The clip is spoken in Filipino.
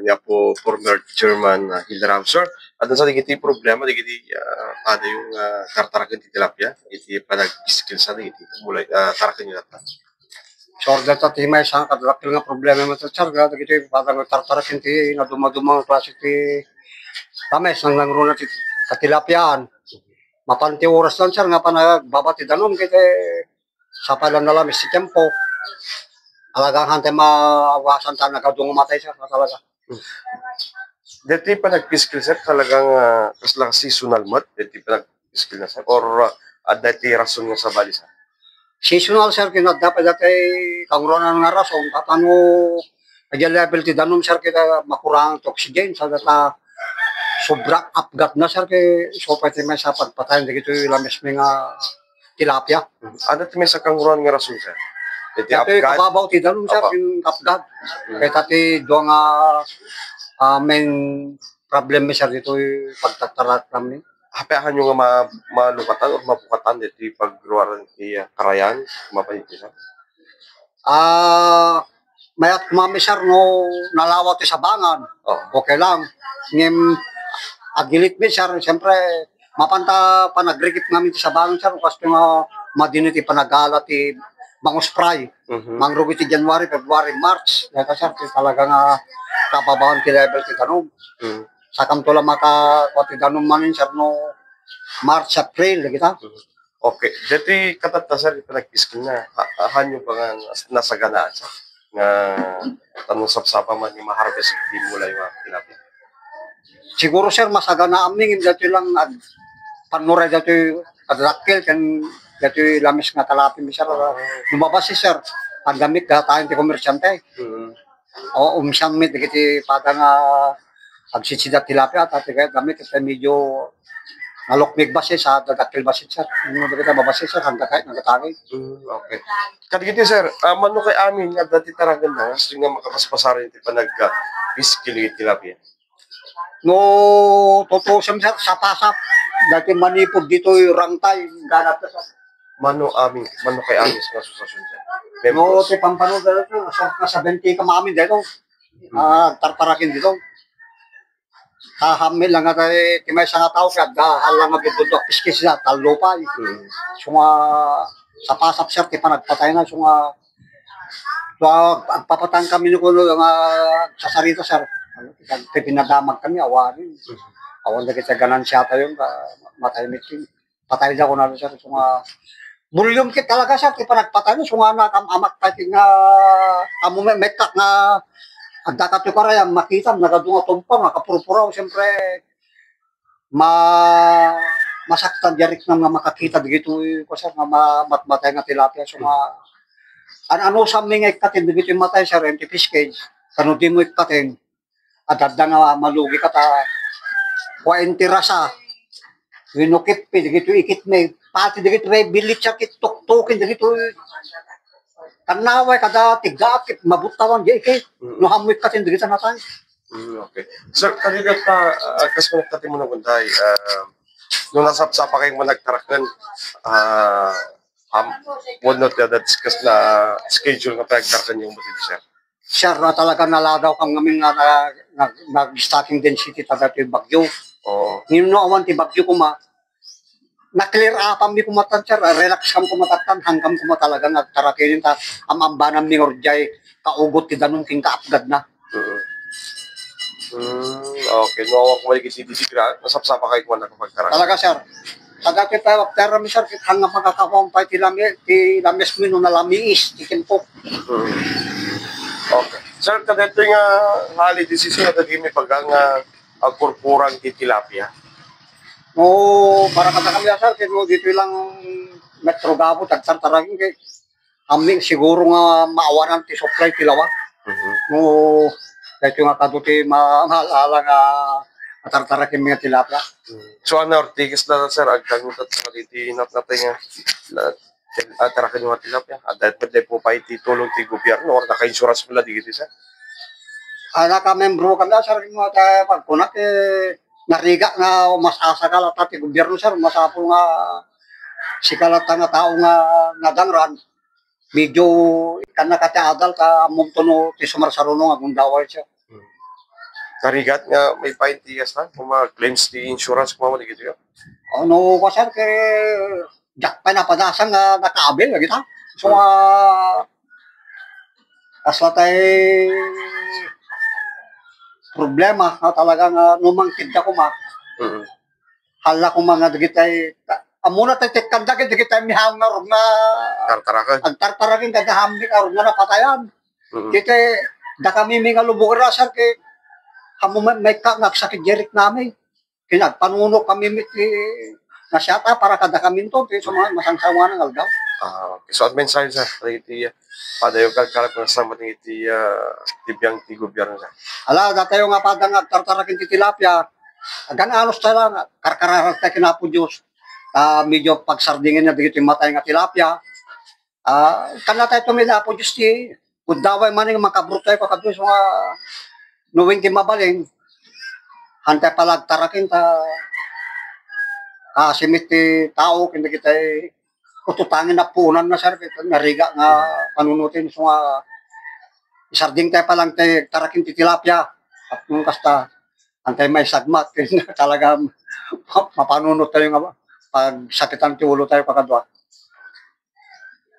Nga po former chairman Hilderam sir. At sa digiti problema digiti ada yung tartarakan ti tilapia iti panag-skill sa digiti mulai tarakan nila ta. Sorda ta ti may sang kadrakil nga problema mo sa charga dagiti padang tartarakin ti na dumadumang klase ti tames nang nangruna ti katilapian. Mapanti oras lang sir nga panagbabati danom kiti sa palan na lamis si tempo. Alagang hante maawasan ta nakadung matay sir talaga. Dito panag-skill sir talagang kaslang seasonal month dito panag-skill na sir or dati rason nga sa bali sir. Seasonal sir dapat dati kangrona nga rason katano kaya level ti danom sir kita makurang oxygen sa data sobra upgat na sir kay so pati may sa pagpatayan dito lamis nga tilapia. Ano ti may sa kanguran nga rason sir? Dati kababaw ti danom sir yung upgat. Kaya tati doon nga main problem sir dito yung pagtatarat namin. Hapehan nyo nga malukatan o mapukatan dito yung pagruwaran ti karayan, mapaniti sir? Mayat kumami sir no nalawat ti sabangan. Okay lang. Ngem agilit mi sir, siyempre mapanta panagrikip namin ti sabangan sir kasi nga madini ti panagala ti bangus spray. Mangrugi ti January, February, March. Dito sir talaga nga kababahan ti level ti danom. Sakam to lang makakuha ti danom manin sir no March, April kita. Okay. Dati katata sir pinag-skill na hanyo ba nga nasa ganaan sir nga tanong sapsapa man ni ma-harvest di mula yung tilapia. Siguro sir masagana aming dito lang panuray dito adrakil kan dito lamis nga talapin mi sir. Lumabas si sir ang gamit tayo ti komersyante. O umsyamit dito pada nga agsisida tilapia at gamit ito medyo nalukmig ba siya sa dadakil ba siya sir. Ano ba kita babasa sir handa kahit nagatangay. Okay. Kadigiti sir, mano kay amin nga dati taragan na so nga makapaspasarin ti panag-skill tilapia. No totoo sir sa pasap dati manipod dito yung rangtay ganap sa mano kay amin sa asosasyon sir. No ti pampano dito sa 20 ka maamin dito. Tartarakin dito. Hamil lang nga ti may nga tao kaya halang nga bidudok piskis na talo pa. So nga sa pasap sir ti panagpatay na so nga agpapatang kami no kuno nga sasarito sir. Kaya pinadamag kami awarin. Awan na kita ganansya tayo matay meeting. Patay na ko na sir so nga bulyom kit talaga sir ti panagpatay no so nga nakamak pati nga amo metak nga agda ka to karaya makita nagadunga tumpang nakapurpuraw siyempre masaktan diarik na nga makakita dito ko sir nga matmatay nga tilapia so nga ano sa mga ikatin dito matay sir empty fish cage kano di mo ikatin adada nga malugi ka ta 20 rasa winukit pi dito ikit may pati dito may bilit siya kit tuktukin dito kanaway kada tigakit mabutawan di kay no hamoy katin dito natay. Okay. Sir, kanina ta kas mo mo na bunday no nasapsapa kay mo nagtarakan won't that discuss na schedule nga pagtarakan yung buti sir. Sir talaga naladaw kang ngamin nga nag-stocking density talaga yung bagyo. Ngayon no awan ti bagyo kuma na-clear upam mi kumatan sir, relax kam kumatatan hanggang kuma talaga nagtarakinin ta amambanam ni Orjay kaugot ti danon king kaapgad na. Okay, no ako mali kiti digra, nasapsapa kay ko na kapagtarakan. Talaga sir. Taga kita waktera mi sir kit hanggang makakakumpay ti lamis mi no nalamiis ti kinpo. Okay. Sir, kadito nga hali decision na dagi mi pagang agpurpurang ti tilapia. No, para kata kami sir, kaya dito lang Metro Gabo, tagtartaragin kay aming siguro nga maawanan ti supply ti lawa. No, dito nga kaduti mahal-ala nga tartarakin mga tilapia. So, ano, ortigas na sir, agdagutat sa kalitinat natin nga tarakin yung tilapia. At dahil pwede po pa ititulong ti gobyerno or naka-insurance mo lang dito sir? Naka-membro kami sir, mga pagkunak nariga nga mas asa ka lang ti gobyerno sir, masapo nga sikalata nga tao nga nadangran medyo kan nakatiadal ka among tuno ti sumarsaruno nga gundaway siya. Karigat nga may paintigas na kung ma-claims di insurance kung mo digito. Ano ko sir kay jak pa na padasang nga nakaabil lagi ta. So asla tay problema na talagang numangkid ako ma. Mm. Hala ko mga digitay amuna tay tekanda kay digitay mihang nga rog na Kartarakan. agtartaragin kagahambing aron nga napatayan. Mm. Kite da kami mga lubog ra sir kay hamo may sakit jerik namin. Kinagpanuno kami miti na siyata para kada kami to so masangsawa ng aldaw. Okay. So, at mensahe sa iti padayo kalkalap ng sama ng iti tibiyang ti gobyerno sa. Ala datayo nga padang agtartarakin ti tilapia. Gananos ta lang karkararan ta kinapo Dios. Medyo pagsardingin na dito yung matay nga tilapia. Kana tayo tumila po Diyos ti kudaway man yung makabrutay ko kadto nga nuwing ti mabaling hantay palag tarakin ta simit ti tao kindi kita kututangin na punan na sir nariga nga panunutin so nga isarding tayo palang tayo tarakin ti tilapia at nung kasta antay may sagmat talaga mapanunot tayo nga pag sakitan ti ulo tayo kakadwa.